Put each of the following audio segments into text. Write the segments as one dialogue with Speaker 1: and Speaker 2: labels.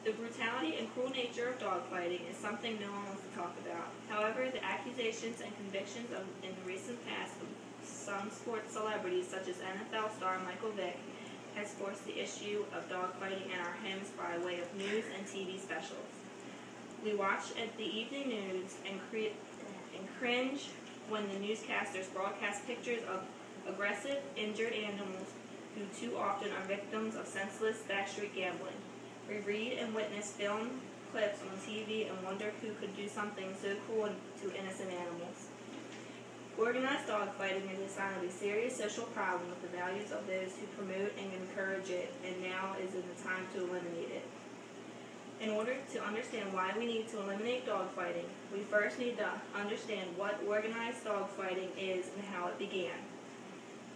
Speaker 1: The brutality and cruel nature of dogfighting is something no one wants to talk about. However, the accusations and convictions in the recent past of some sports celebrities, such as NFL star Michael Vick, has forced the issue of dogfighting in our homes by way of news and TV specials. We watch at the evening news and cringe when the newscasters broadcast pictures of aggressive, injured animals who too often are victims of senseless backstreet gambling. We read and witness film clips on TV and wonder who could do something so cruel to innocent animals. Organized dogfighting is a sign of a serious social problem with the values of those who promote and encourage it, and now is the time to eliminate it. In order to understand why we need to eliminate dogfighting, we first need to understand what organized dogfighting is and how it began.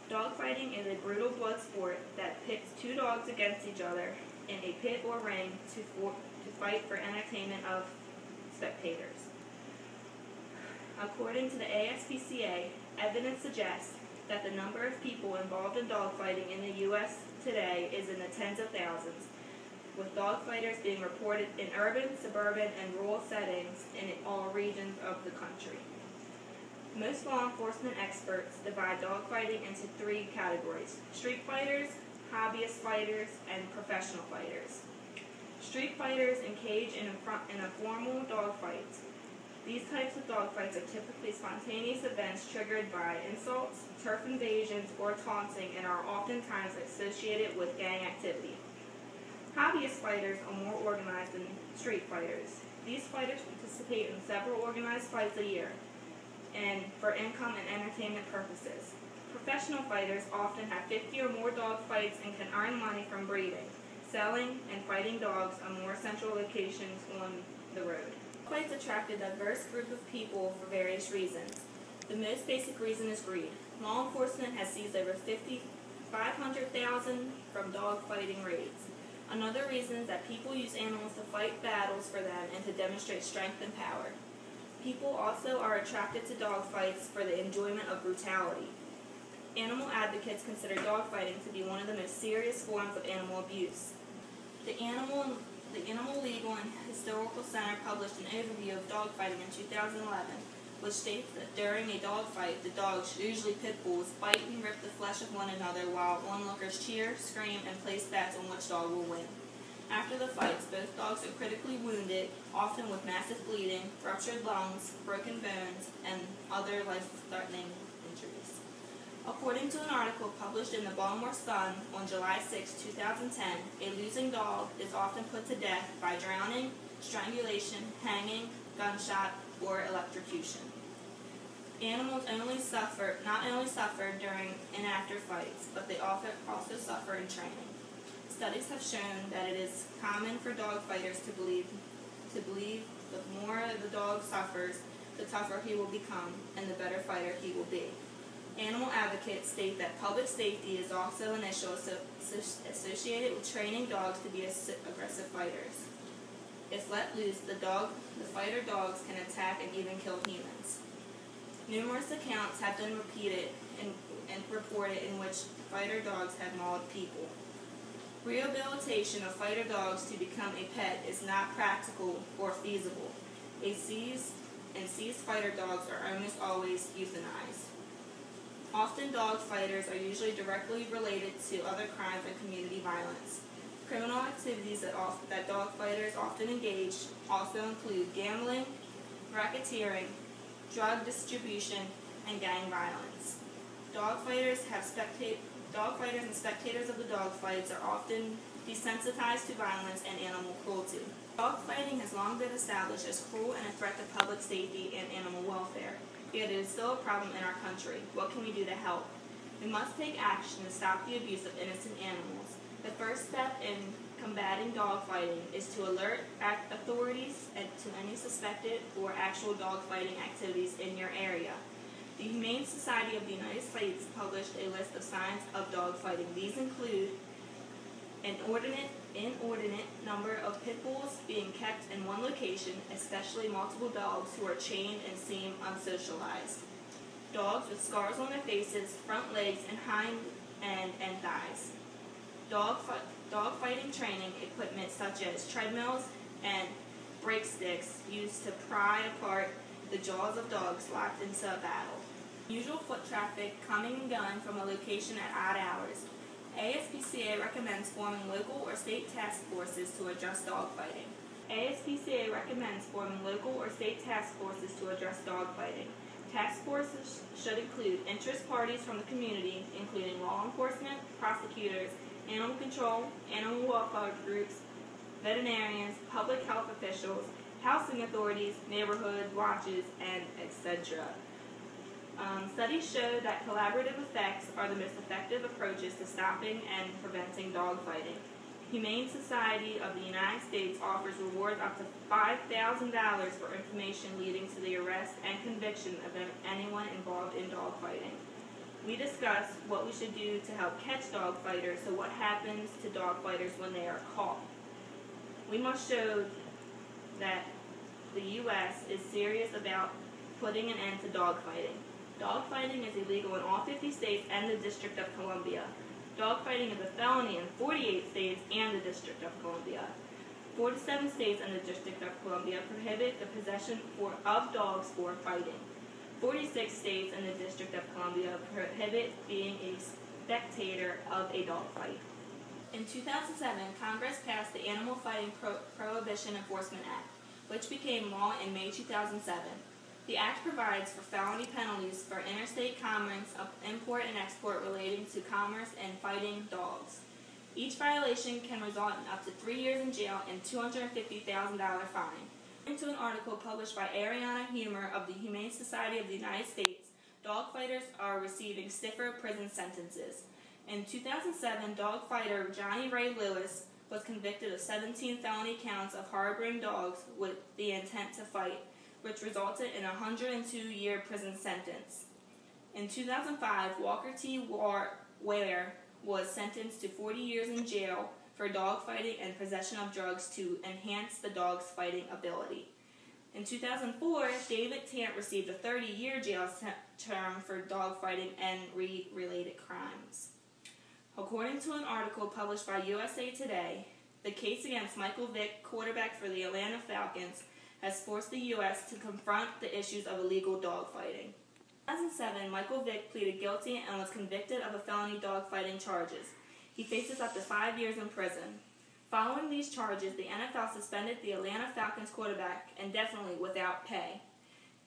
Speaker 1: Dogfighting is a brutal blood sport that pits two dogs against each other in a pit or ring to fight for entertainment of spectators. According to the aacc, evidence suggests that the number of people involved in dogfighting in the U.S. today is in the tens of thousands, with dogfighters being reported in urban, suburban, and rural settings in all regions of the country. Most law enforcement experts divide dogfighting into three categories: street fighters, hobbyist fighters, and professional fighters. Street fighters engage in informal dogfights. These types of dogfights are typically spontaneous events triggered by insults, turf invasions, or taunting, and are oftentimes associated with gang activity. Hobbyist fighters are more organized than street fighters. These fighters participate in several organized fights a year, and for income and entertainment purposes. Professional fighters often have 50 or more dog fights and can earn money from breeding, selling, and fighting dogs on more central locations on the road. Fights attract a diverse group of people for various reasons. The most basic reason is greed. Law enforcement has seized over $500,000 from dog fighting raids. Another reason is that people use animals to fight battles for them and to demonstrate strength and power. People also are attracted to dogfights for the enjoyment of brutality. Animal advocates consider dogfighting to be one of the most serious forms of animal abuse. The Animal Legal and Historical Center published an overview of dogfighting in 2011, which states that during a dogfight, the dogs, usually pit bulls, bite and rip the flesh of one another while onlookers cheer, scream, and place bets on which dog will win. After the fights, both dogs are critically wounded, often with massive bleeding, ruptured lungs, broken bones, and other life-threatening injuries. According to an article published in the Baltimore Sun on July 6, 2010, a losing dog is often put to death by drowning, strangulation, hanging, gunshot, or electrocution. Animals not only suffer during and after fights, but they often also suffer in training. Studies have shown that it is common for dog fighters to believe the more the dog suffers, the tougher he will become, and the better fighter he will be. Animal advocates state that public safety is also an issue associated with training dogs to be aggressive fighters. If let loose, the fighter dogs can attack and even kill humans. Numerous accounts have been repeated and reported in which fighter dogs have mauled people. Rehabilitation of fighter dogs to become a pet is not practical or feasible. Seized fighter dogs are almost always euthanized. Often dog fighters are usually directly related to other crimes and community violence. Criminal activities that dog fighters often engage also include gambling, racketeering, drug distribution, and gang violence. Dogfighters and spectators of the dogfights are often desensitized to violence and animal cruelty. Dogfighting has long been established as cruel and a threat to public safety and animal welfare. Yet it is still a problem in our country. What can we do to help? We must take action to stop the abuse of innocent animals. The first step in combating dogfighting is to alert authorities to any suspected or actual dogfighting activities in your area. The Humane Society of the United States published a list of signs of dogfighting. These include an inordinate number of pit bulls being kept in one location, especially multiple dogs who are chained and seem unsocialized. Dogs with scars on their faces, front legs, and hind end and thighs. dogfighting training equipment such as treadmills and break sticks used to pry apart the jaws of dogs locked into a battle. Usual foot traffic coming and going from a location at odd hours. ASPCA recommends forming local or state task forces to address dogfighting. ASPCA recommends forming local or state task forces to address dogfighting. Task forces should include interest parties from the community, including law enforcement, prosecutors, animal control, animal welfare groups, veterinarians, public health officials, housing authorities, neighborhood watches, and etc. Studies show that collaborative effects are the most effective approaches to stopping and preventing dogfighting. Humane Society of the United States offers rewards up to $5,000 for information leading to the arrest and conviction of anyone involved in dogfighting. We discuss what we should do to help catch dogfighters, so what happens to dogfighters when they are caught. We must show that the U.S. is serious about putting an end to dogfighting. Dogfighting is illegal in all 50 states and the District of Columbia. Dogfighting is a felony in 48 states and the District of Columbia. 47 states and the District of Columbia prohibit the possession of dogs for fighting. 46 states and the District of Columbia prohibit being a spectator of a dogfight. In 2007, Congress passed the Animal Fighting Prohibition Enforcement Act, which became law in May 2007. The Act provides for felony penalties for interstate commerce of import and export relating to commerce and fighting dogs. Each violation can result in up to 3 years in jail and $250,000 fine. According to an article published by Ariana Humer of the Humane Society of the United States, dogfighters are receiving stiffer prison sentences. In 2007, dogfighter Johnny Ray Lewis was convicted of 17 felony counts of harboring dogs with the intent to fight, which resulted in a 102-year prison sentence. In 2005, Walker T. Ware was sentenced to 40 years in jail for dogfighting and possession of drugs to enhance the dog's fighting ability. In 2004, David Tant received a 30-year jail term for dogfighting and related crimes. According to an article published by USA Today, the case against Michael Vick, quarterback for the Atlanta Falcons, has forced the U.S. to confront the issues of illegal dogfighting. In 2007, Michael Vick pleaded guilty and was convicted of a felony dogfighting charges. He faces up to 5 years in prison. Following these charges, the NFL suspended the Atlanta Falcons quarterback indefinitely without pay.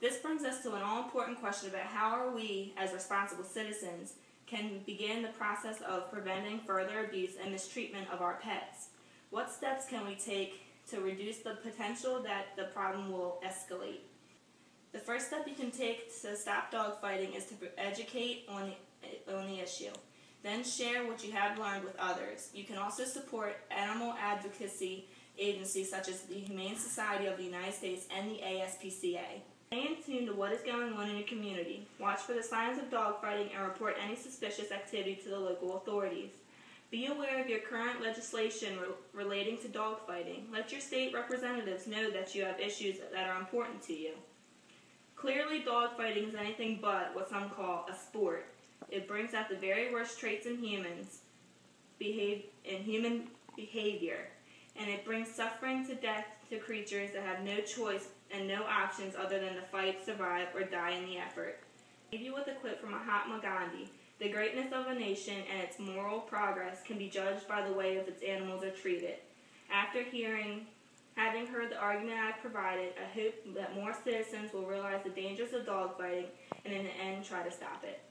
Speaker 1: This brings us to an all-important question about how are we, as responsible citizens, can begin the process of preventing further abuse and mistreatment of our pets. What steps can we take to reduce the potential that the problem will escalate? The first step you can take to stop dogfighting is to educate on the issue. Then share what you have learned with others. You can also support animal advocacy agencies such as the Humane Society of the United States and the ASPCA. Stay in tune to what is going on in your community. Watch for the signs of dogfighting and report any suspicious activity to the local authorities. Be aware of your current legislation relating to dogfighting. Let your state representatives know that you have issues that are important to you. Clearly, dogfighting is anything but what some call a sport. It brings out the very worst traits in human behavior, and it brings suffering to death to creatures that have no choice and no options other than to fight, survive, or die in the effort. I'll leave you with a quote from Mahatma Gandhi. The greatness of a nation and its moral progress can be judged by the way its animals are treated. After having heard the argument I provided, I hope that more citizens will realize the dangers of dogfighting and in the end try to stop it.